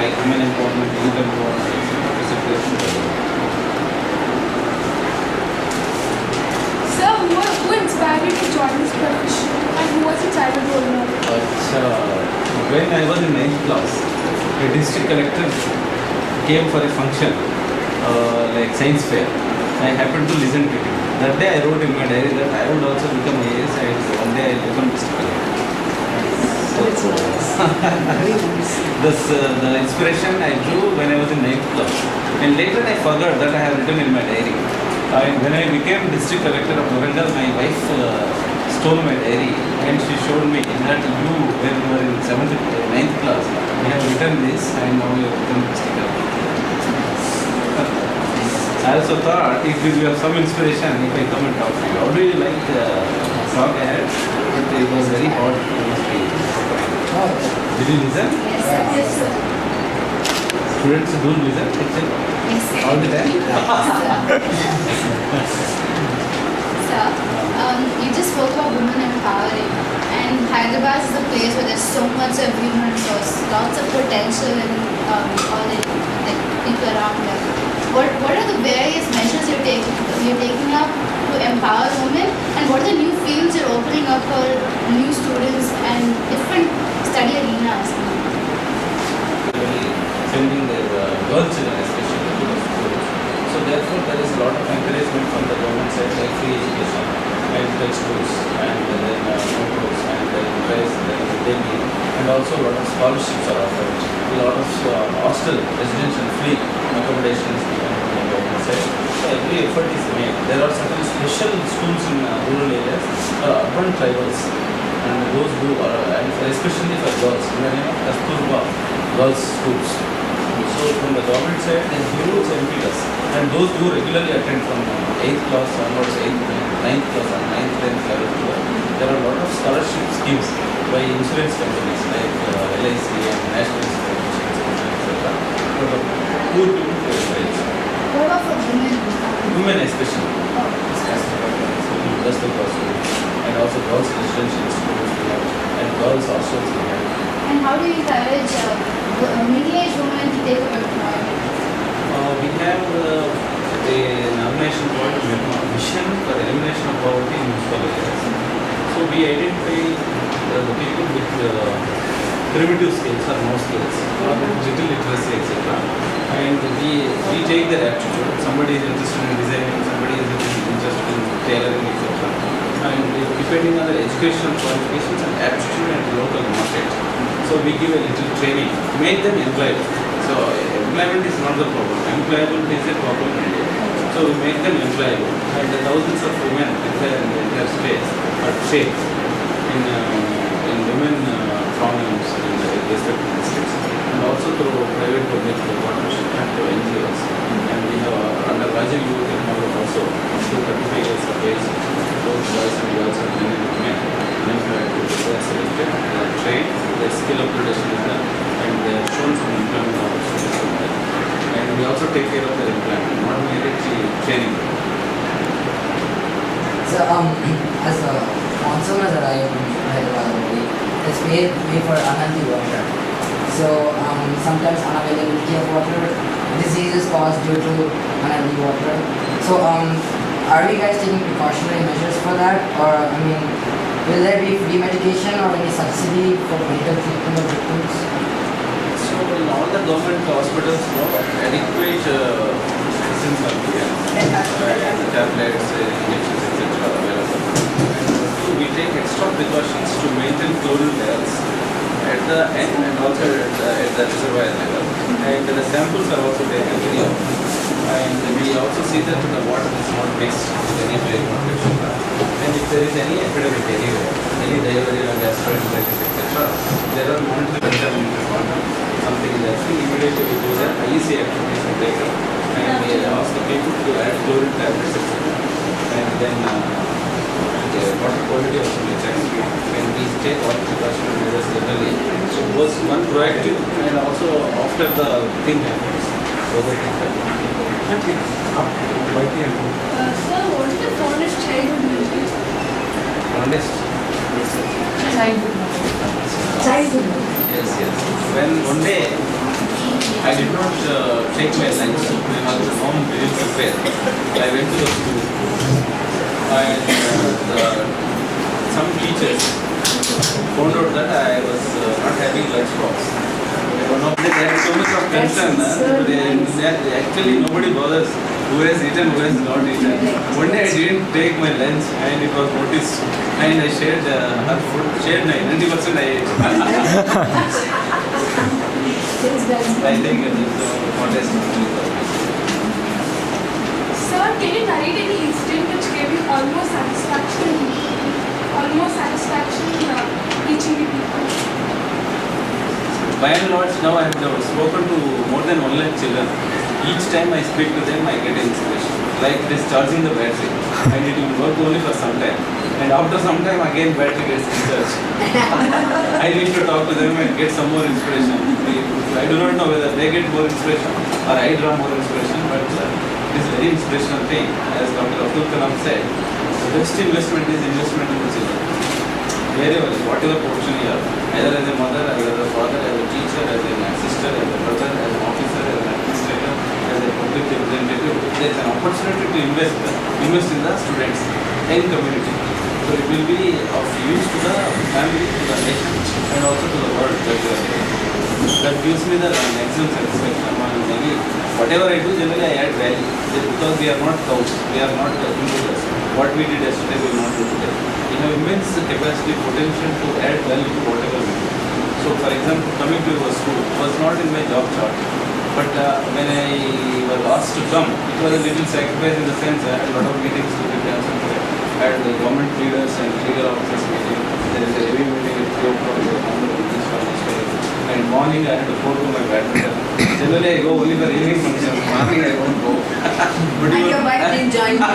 like women empowerment, youth empowerment, etc. Sir, who inspired you to join this profession and who was your childhood role model? When I was in 9th class, a district collector came for a function like science fair. I happened to listen to him. That day I wrote in my diary that I would also become AS and one day I will become district collector. The inspiration I drew when I was in 9th class. And later I forgot that I have written in my diary. And when I became district collector of Warangal, my wife stole my diary and she showed me that you, when you were in 7th, 9th class, you have written this and now you have become district collector. I also thought if you have some inspiration, if I come and talk to you, how do you like the talk I had? But it was very hot. Did you listen? Yes, sir. Yes, sir. Students don't listen actually Yes, sir. all the time. Sir, you just spoke about women empowering, and Hyderabad is a place where there's so much of human resource, lots of potential, and all the like people around there. What are the various measures you're taking up to empower women, and what are the new fields you're opening up for new students and different study arenas? Sending their girl children especially to the schools. So therefore there is a lot of encouragement from the government side like free education and textbooks and then notebooks and then prize daily and also a lot of scholarships are offered. A lot of hostel residential free accommodations given from the government side. So every effort is made. There are certain special schools in rural areas, urban tribals and those who are and especially for girls in the name of Kasturba girls schools. So from the government side, there is huge impetus, and those who regularly attend from 8th class onwards, 9th class and 9th, 10th level, there are a lot of scholarship schemes by insurance companies like LIC and National Insurance Company, etc. For the poor people to encourage. What about for women? Women especially. That's the possible. And also girls residential schools we have, and girls hostels we have. And how do you encourage middle-aged women to take up employment? We have an organization called Mission for Elimination of Poverty in Municipal Areas. So we identify the people with primitive skills or no skills or little literacy, etc. And we take their aptitude. Somebody is interested in designing, somebody is interested in tailoring, etc. And depending on their educational qualifications and aptitude and local market. So we give a little training, make them employable. So employment is not the problem. Employability is a problem in India. So we make them employable. And the thousands of women in their space are trained in women programs in the respective districts. And also through private public partnership and through NGOs. And we have under Rajiv Youth in Mother also up to 35 years of age, both boys and girls and men and women. They are selected, they are trained, their skill upgradation is done, and they are shown some employment opportunities from there. And we also take care of their employment, not merely training. So, as a monsoon has arrived in Hyderabad already, it's made for unhealthy water. So, sometimes unavailability of water, diseases caused due to unhealthy water. So, are we guys taking precautionary measures for that? Or, will there be free medication or any subsidy for medical treatment of victims? So in all the government hospitals, adequate medicines are given, tablets, injections, etc. available. So we take extra precautions to maintain chloral levels at the end and also at the reservoir level. And the samples are also taken very often. And we also see that the water is not mixed with any plague infection. And if there is any epidemic anywhere, any diarrhea, gastroenteritis, etc., there are monitoring contaminated water. Something is happening, immediately we do that IEC activities are taken, and we ask the people to add chlorine tablets, etc. And then the water quality also we check, and we take all precautionary measures generally. So both one proactive and also after the thing happens. Both the things happen. Sir, what is the fondest childhood memory? Honest. Childhood memory. Yes. When one day I did not take my lunch because the mom didn't prepare. I went to the school and some teachers found out that I was not having lunch box. One of them had so much of concern. Actually, nobody bothers who has eaten, who has not eaten. One day I didn't take my lunch and it was noticed. And I shared her food, shared 90% I ate. I think it is modest. Sir, can you narrate any incident which gave you almost satisfaction teaching the people? By and large, now I have spoken to more than 1 lakh children. Each time I speak to them, I get inspiration. Like this charging the battery, and it will work only for some time. And after some time, again battery gets discharged. I need to talk to them and get some more inspiration. I do not know whether they get more inspiration or I draw more inspiration, but it is very inspirational thing. As Dr. Abdul Kalam said, the best investment is investment in the children. Wherever, whatever profession you are, either as a mother, as a father, as a teacher, as a sister, as a brother, as an officer, as an administrator, as a public representative, there is an opportunity to invest in the students and community. So it will be of use to the family, to the nation, and also to the world that you are doing. That gives me the maximum satisfaction. Maybe whatever I do, generally I add value because we are not cows, we are not individuals. What we did yesterday, we will not do today. We have immense capacity, potential to add value to whatever we do. So, for example, coming to your school was not in my job chart, but when I was asked to come, it was a little sacrifice in the sense I had a lot of meetings to be cancelled. I had the government leaders and legal officers meeting. There is a review meeting at 3 o'clock with the Honorable Minister. And morning I had to go to my badminton. Generally I go only for evening functions. Morning I don't go. But And your wife didn't join you.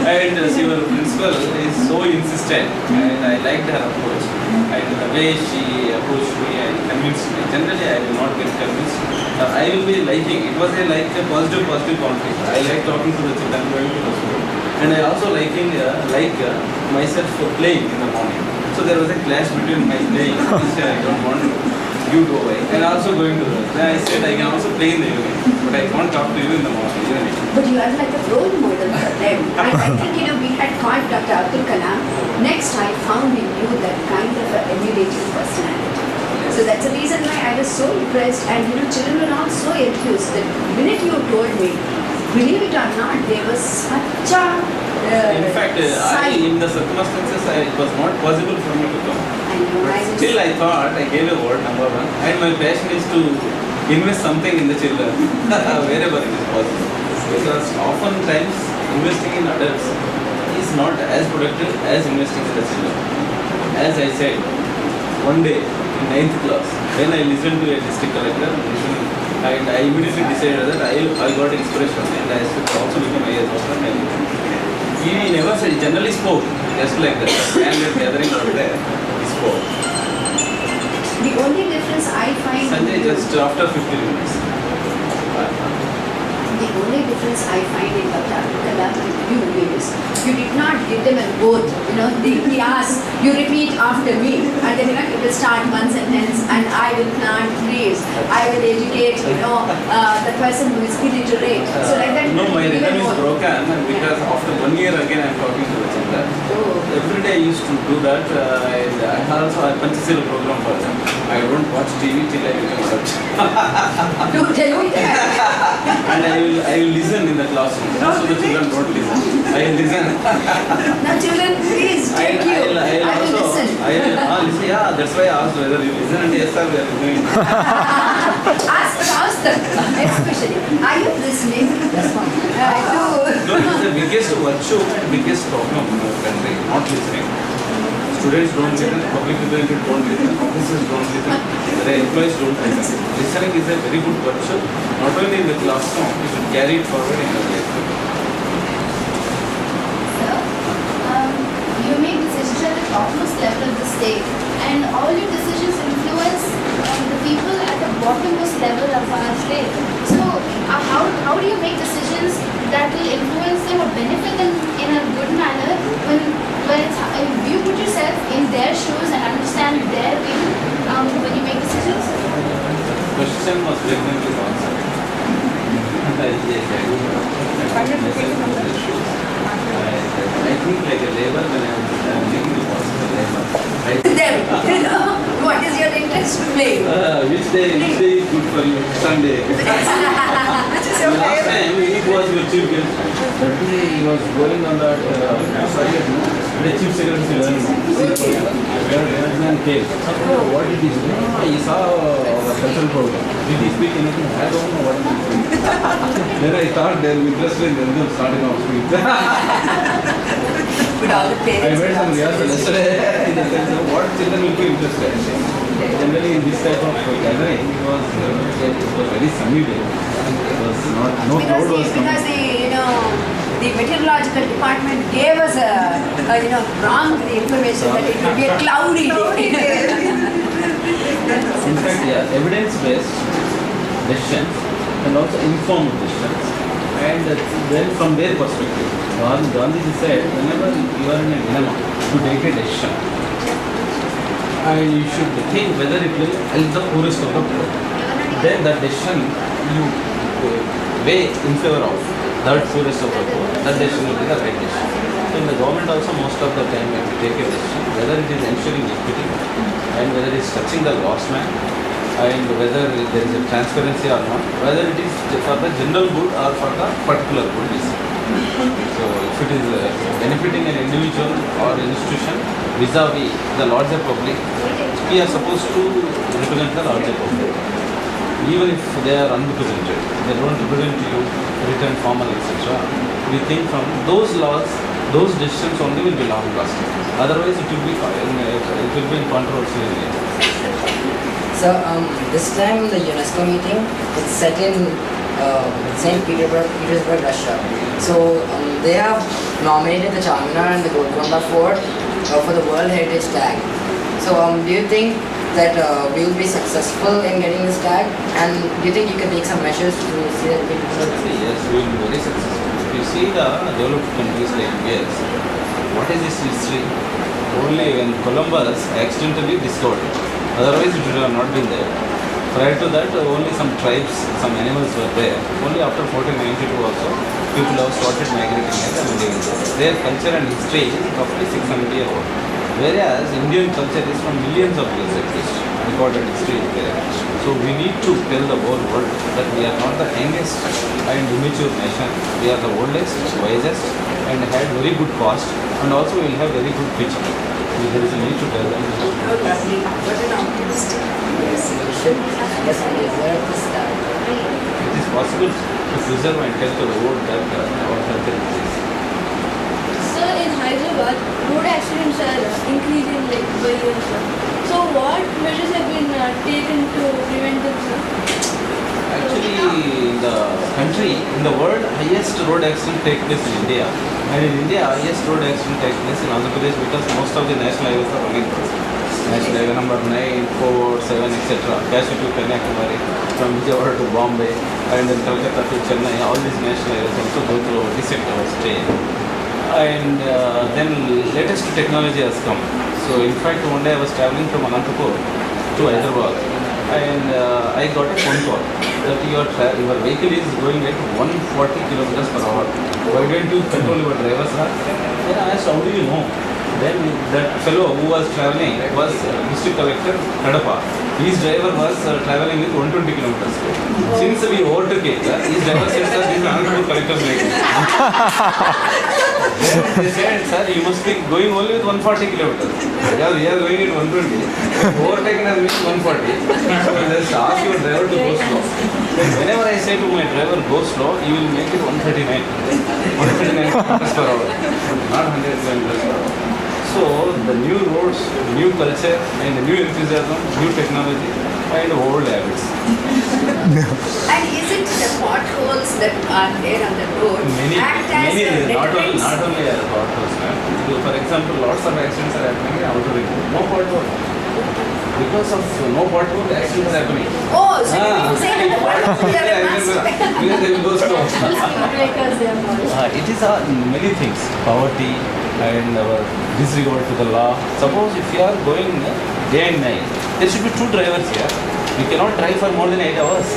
And your principal is so insistent and I liked her approach. And the way she approached me and convinced me. Generally I will not get convinced. I will be liking. It was like a positive conflict. I like talking to the children, going to the school. And I also like myself for playing in the morning. So there was a clash between my playing, which I don't want you go away, and also going to work. Then I said I can also play in the evening, but I can't talk to you in the morning. But you are like a role model for them. I think, we had called Dr. Abdul Kalam. Next, I found in you that kind of an emulating personality. So that's the reason why I was so impressed, and children were all so enthused that the minute you told me, believe it or not, there was such a in fact, in the circumstances, it was not possible for me to come. But still, I thought I gave a word, number one, and my passion is to invest something in the children wherever it is possible. Because oftentimes, investing in adults is not as productive as investing in the children. As I said, one day in 9th class, when I listened to a district collector, and I immediately decided that I got inspiration and I should also become IAS officer. He never said, he generally spoke, just like that. And the gathering over there, he spoke. The only difference I find Sanjay, just after 15 minutes. The only difference I find in Dr. Abdul Kalam and you is you did not give them a both. He asked, you repeat after me, and then you will start one sentence, and I will plant trees. I will educate the person who is illiterate. So like that. No, my rhythm is broken because after 1 year again I am talking to the children. Oh. Every day I used to do that. And I also have Panchasila program for them. I don't watch TV till I become adult. Do tell me that. And I will listen in the classroom. So the children don't listen. I will listen. Now children, please take you. I will listen. Listen. Yeah, that's why I asked whether you listen, and yes sir, we are listening. Ask them, especially. Are you listening? Respond. I do. No, it is the biggest virtue and biggest problem in our country, not listening. Students don't listen, public representatives don't listen, officers don't listen, the employees don't listen. Listening is a very good virtue, not only in the classroom, you should carry it forward in your life. Sir, you make decisions at the topmost level of the state, and all your decisions influence the people at the bottommost level of our state. So, how do you make decisions that will influence them or benefit them in a good manner when you put yourself in their shoes and understand their view when you make decisions? Question question was pregnantly answered. Yes, I think like a labor when I'm making a possible labor. Them, what is your interest to play? Which day is good for you? Sunday. Which is your Last favorite? time it was your chief guest. Suddenly he was going on that the chief secretary learning. Man came. What did he say? No, he saw our cultural program. Did he speak anything? I don't know what he speak. Then I thought they were interested in them starting off speech. But all the I parents met some will rehearsal ask you. yesterday in the sense of what children will be interested. Generally in this type of gathering, it was very sunny day. It was not, no crowd was coming. Because the meteorological department gave us wrong information that it will be a cloudy day. In fact, yeah, evidence-based decisions and also informed decisions. And then from their perspective, Gandhi said, whenever you are in a dilemma to take a decision, and you should think whether it will help the poorest of the poor. Then that decision you weigh in favor of that poorest of the poor. That decision will be the right decision. So in the government also most of the time when we take a decision, whether it is ensuring equity and whether it is touching the lost man and whether there is a transparency or not, whether it is for the general good or for the particular good is. So if it is benefiting an individual or institution vis-a-vis the larger public, we are supposed to represent the larger public. Even if they are unrepresented, they don't represent you, written, formal, etc. We think from those laws, those decisions only will be long lasting. Otherwise, it will be in controversial areas. So this time the UNESCO meeting it's set in St. Petersburg, Russia. So they have nominated the Charminar and the Golconda Fort for the World Heritage Tag. So do you think that we will be successful in getting this tag? And do you think you can take some measures to see that we Yes, we will be very successful. If you see the developed countries like US, what is its history? Only when Columbus accidentally discovered it. Otherwise, it would have not been there. Prior to that, only some tribes, some animals were there. Only after 1492 also, people have started migrating and living there. Their culture and history is roughly 600 years old. Whereas Indian culture is from millions of years at least. Recorded history is there. So we need to tell the whole world that we are not the youngest and immature nation. We are the oldest, wisest, and had very good cost, and also we will have very good future. There is a need to tell them. How lovely, what an optimistic. Yes. we should, I guess, reserve this tag? It is possible to preserve and tell to the world that our culture exists. Sir, in Hyderabad, road accidents are increasing like by years. So what measures have been taken to prevent them, sir? Actually, in the country, in the world, highest road accident take place in India. And in India, highest road accident take place in Andhra Pradesh because most of the national highways are running. National highway number 9, 4, 7, etc. Kashmir to Kanyakumari, from Vijayawada to Bombay, and then Calcutta to Chennai, all these national highways also go through a dissect our state. And then latest technology has come. So in fact, one day I was traveling from Anantapur to Hyderabad, and I got a phone call that your vehicle is going at 140 kilometers per hour. Why don't you control your driver, sir? Then I asked, how do you know? Then that fellow who was traveling was district collector Kadapa. His driver was traveling with 120 kilometers. Since we overtook it, his driver said, sir, this is Anantapur collector's vehicle. Then they said, sir, you must be going only with 140 kilometers. Yeah, we are going at 120. Overtaken has been 140. So just ask your driver to go slow. Then whenever I say to my driver, go slow, you will make it 139. 139 kilometers per hour. Not 100 kilometers per hour. So the new roads, new culture, and new enthusiasm, new technology, and old habits. And is it the potholes that are there on the road Many, act as many, not deterrents? only as potholes, ma'am. So for example, lots of accidents are happening in outer ring. No pothole. Because of no pothole, accidents are happening. Oh, so you mean to say that the potholes are a must? Because they will go slow. Breakers, they are called. It is many things. Poverty and our disregard to the law. Suppose if you are going day and night, there should be two drivers here. You cannot drive for more than 8 hours.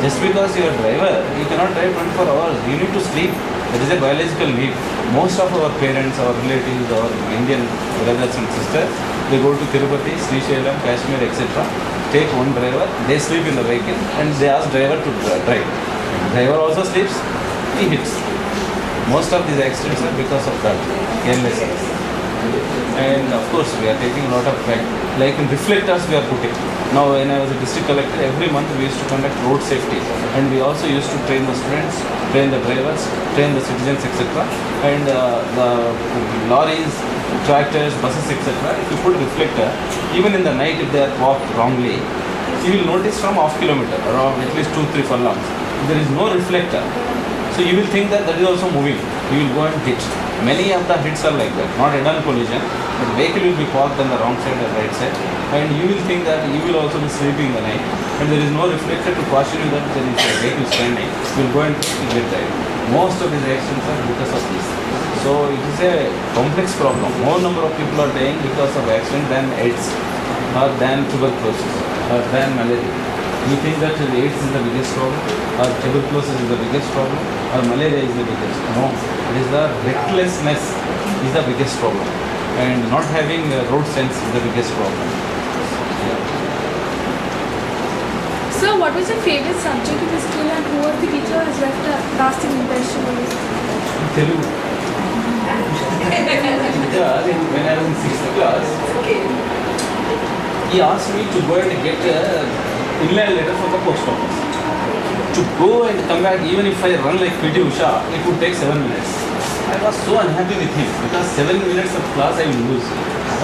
Just because you are a driver, you cannot drive 24 hours. You need to sleep. That is a biological need. Most of our parents, our relatives, our Indian brothers and sisters, they go to Tirupati, Sri Shailam, Kashmir, etc. Take one driver, they sleep in the vehicle and they ask driver to drive. Driver also sleeps, he hits. Most of these accidents are because of that carelessness. And of course, we are taking a lot of pride. Like in reflectors, we are putting. Now, when I was a district collector, every month we used to conduct road safety, and we also used to train the students, train the drivers, train the citizens, etc. And the lorries, tractors, buses, etc. If you put reflector, even in the night, if they are walked wrongly, you will notice from half kilometer, around at least 2-3 furlongs, there is no reflector. So you will think that that is also moving. You will go and hit. Many of the hits are like that, not head-on collision, but vehicle will be parked on the wrong side or right side, and you will think that you will also be sleeping in the night, and there is no reflector to caution you that there is a vehicle standing. You will go and get there. Most of these accidents are because of this. So it is a complex problem. More number of people are dying because of accident than AIDS, or than tuberculosis, or than malaria. You think that AIDS is the biggest problem, or tuberculosis is the biggest problem, or malaria is the biggest? No, it is the recklessness is the biggest problem, and not having road sense is the biggest problem. Sir, what was your favorite subject in the school and who was the teacher who has left a lasting impression on you? Telugu. Because when I was in 6th class, he asked me to go and get a inland letter from the post office. To go and come back, even if I run like PT Usha, it would take 7 minutes. I was so unhappy with him because 7 minutes of class I will lose.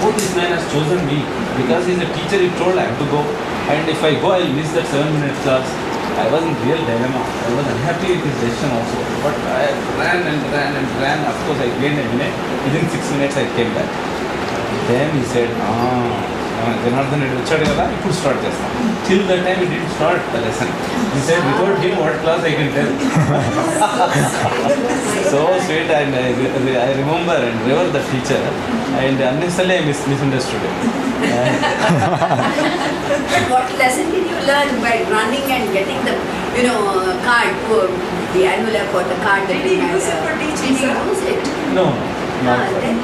How this man has chosen me? Because he's a teacher, he told I have to go. And if I go, I will miss that 7-minute class. I was in real dilemma. I was unhappy with his decision also. But I ran and ran and ran. Of course, I gained a minute. Within 6 minutes, I came back. Then he said, Janardhan it వచ్చాడు కదా ఇప్పుడు start చేస్తాం. Till that time he didn't start the lesson. He said without him what class I can tell. So sweet, and I remember and revere the teacher, and unnecessarily I misunderstood him. But what lesson did you learn by running and getting the, card for the envelope or the card that you use it for teaching? Did you use it? No, not Then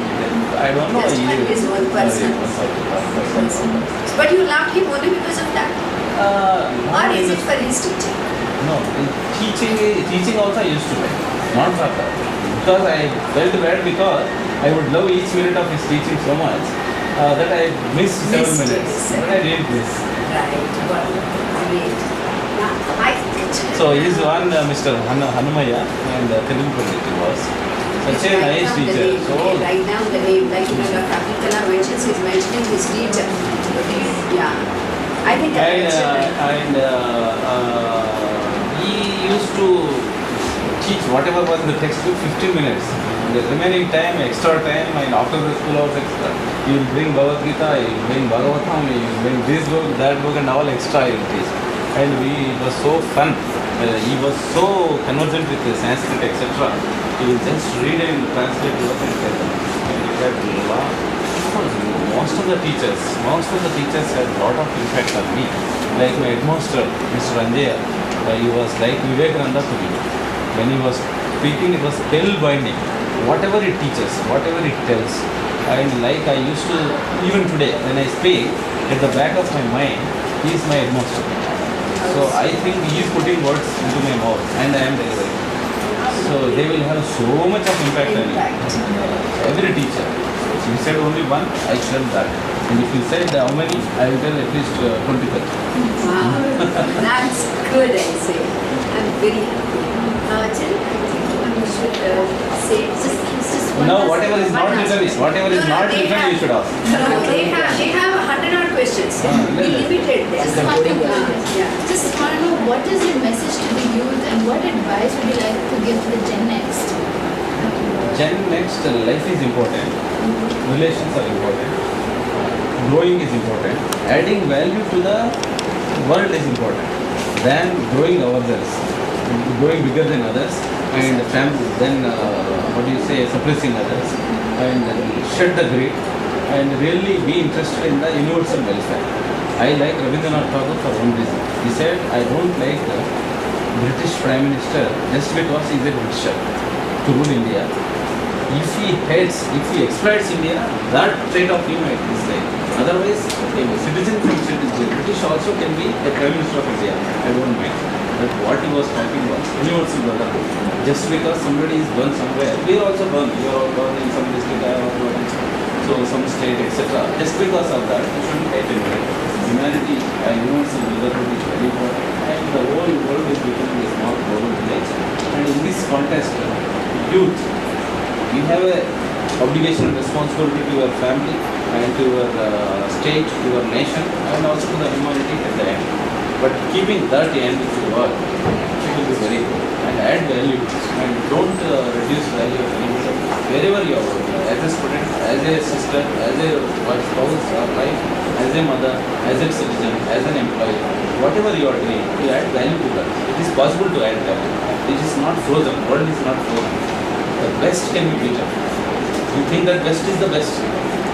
I don't know. just one is one person. But you loved him only because of that? Or is it for his teaching? No, teaching also I used to like, not for that. Because I felt bad because I would love each minute of his teaching so much that I missed 7 Missed minutes. it. But I didn't miss. Right. Well, great. Now, I think So he is one Mr. Hanumaya, and Telugu Pandit he was. Such a nice teacher. So Right now the name, like Dr. Abdul Kalam mentions, he's mentioning his teacher. Yeah. I think I mentioned he used to teach whatever was in the textbook 15 minutes. The remaining time, extra time, and after the school hours extra, he will bring Bhagavad Gita, he will bring Bhagavatam, he will bring this book, that book, and all extra he will teach. And it was so fun. He was so conversant with the Sanskrit, etc. He will just read and translate the work and tell them. And he had most of the teachers had a lot of impact on me. Like my headmaster, Mr. Ranjaya, he was like Vivekananda to me. When he was speaking, it was spellbinding. Whatever he teaches, whatever he tells. And like I used to, even today, when I speak, at the back of my mind, he is my headmaster. So I think he is putting words into my mouth and I am delivering. So they will have so much of impact on you. Every teacher. If you said only one, I tell that. And if you said how many, I will tell at least 20. wow, that's good, I say. I'm very happy. Jill, I think you should say just one No, last whatever thing. is not written is whatever is not they written, have- you should ask. No, they have 100 odd questions. We limited them. Just one thing. Yeah. Just want to know what is your message to the youth and what advice would you like to give to the Gen Next? Gen next, life is important. Relations are important. Growing is important. Adding value to the world is important. Than growing ourselves. Growing bigger than others. And then, suppressing others. And shed the greed. And really be interested in the universal welfare. I like Rabindranath Tagore for one reason. He said, I don't like the British Prime Minister just because he's a Britisher to rule India. If he hates, if he exploits India, that trait of him I dislike. Otherwise, a citizen from citizen, British also can be a Prime Minister of India. I don't mind. But what he was talking was universal brotherhood. Just because somebody is born somewhere, we are also born. You are all born in some district, I am born in some state, etc. Just because of that, you shouldn't hate anybody. Humanity, universal brotherhood is very important. And the whole world is becoming a small global village. And in this context, youth, you have a obligation and responsibility to your family and to your state, to your nation, and also to the humanity at the end. But keeping that end to the world, it will be very good. And add value and don't reduce value of anybody. Wherever you are working, as a student, as a sister, as a wife, spouse or wife, as a mother, as a citizen, as an employee, whatever you are doing, you add value to that. It is possible to add value. It is not frozen. World is not frozen. The best can be beaten. You think that best is the best,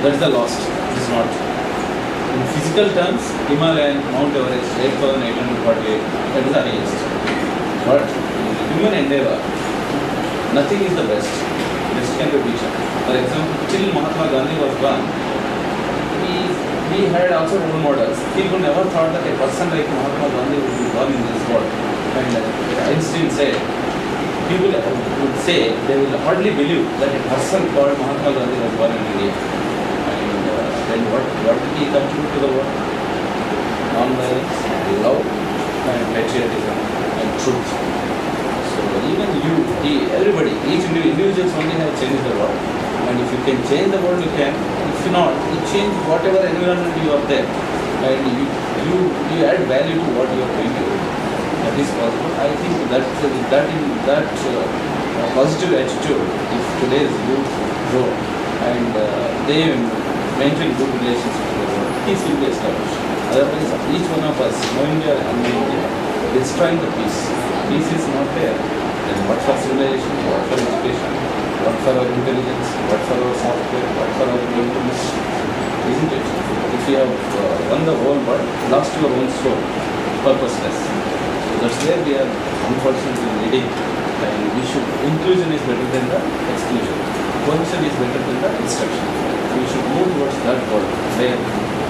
that is the lost. It is not. In physical terms, Himalayan, Mount Everest, 8,848, that is the highest. But in human endeavor, nothing is the best. Best can be beaten. For example, till Mahatma Gandhi was born, we had also role models. People never thought that a person like Mahatma Gandhi would be born in this world. And Einstein said, people would say, they will hardly believe that a person called Mahatma Gandhi was born in India. And then what did he contribute to the world? Non-violence, love, and patriotism, and truth. So even you, he, everybody, each individuals only have changed the world. And if you can change the world, you can. If not, you change whatever environment you are there. And you add value to what you are doing. That is possible. I think that positive attitude, if today's youth grow and they maintain good relations with the world, peace will be established. Otherwise, each one of us, knowingly or unknowingly, destroying the peace. Peace is not there. Then what for civilization? What for education? What for our intelligence? What for our software? What for our internet? Isn't it? If you have won the whole world, lost your own soul, purposeless. That's where we are unfortunately leading. And we should, inclusion is better than the exclusion. Cohesion is better than the destruction. We should move towards that world where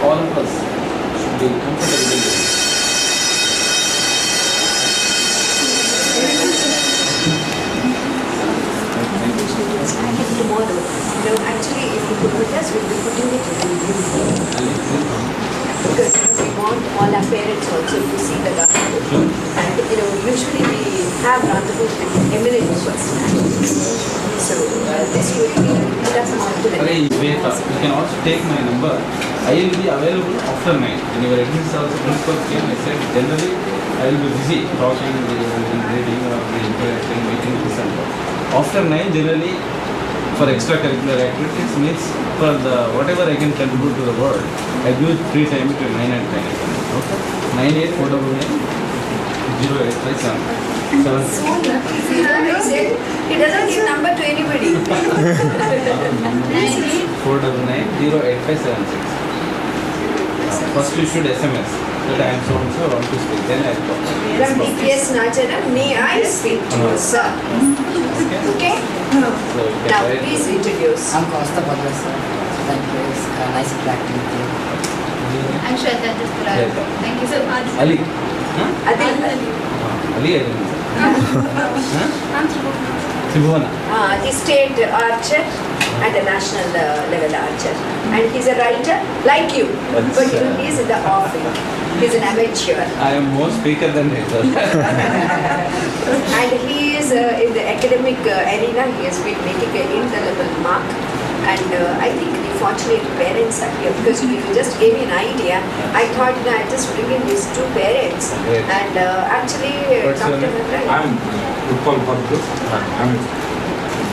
all of us should be comfortable in living. And tomorrow, actually, if you could with us, we'll be putting it in because we want all our parents also to see the Rendezvous. And usually we have Rendezvous with eminent personalities. So this would be enough amount to Shweta, you can also take my number. I will be available after 9. When your admissions also principal came, I said generally I will be busy talking, reading or interacting, meeting this and that. After 9 generally for extracurricular activities means for the whatever I can contribute to the world, I give free time between 9 and 10. Okay? 98490857. He said he doesn't give number to anybody. 4990856. First you should SMS that I am so and so want to speak. Then I will talk. From DPS Nacharam, may I speak to you, sir? Okay? So you can Now write- please introduce. I'm Costa Padra, sir. Thank you. It's nice interacting with you. I'm Shweta Tripura. Shweta. Thank you so much. Ali. Adil. Ali, I don't know. Tribhuvan. The state archer and a national level archer. And he's a writer like you, but he's in the offing. He's an amateur. I am more speaker than writer. And he is in the academic arena, he has been making an indelible mark. And I think the fortunate parents are here because you just gave me an idea. I thought I'd just bring in these two parents. Great. And actually, What's your Dr. name? Nagarajan. I'm Utpal Bhatt. I'm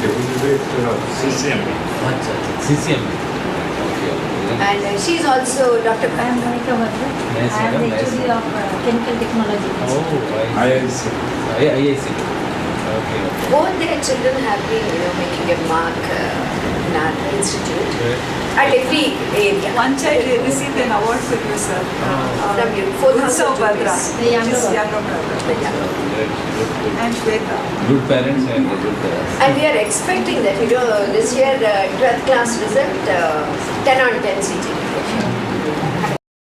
Deputy Director of CCMB. CCM. And she's also Dr. I am Monica Bhatta. Nice, I am the madam, nice. HOD of Chemical Technology. Oh, IIC. IIC. Okay. Both their children have been, making a mark in our institute. Okay. at every area. One child received an award for you, sir. From you, 4,000 Utsav Bhadra. rupees. The younger Which is one. younger brother. Good And Shweta. parents and good And we are expecting that, this year 12th class result, 10 on 10 CGPA.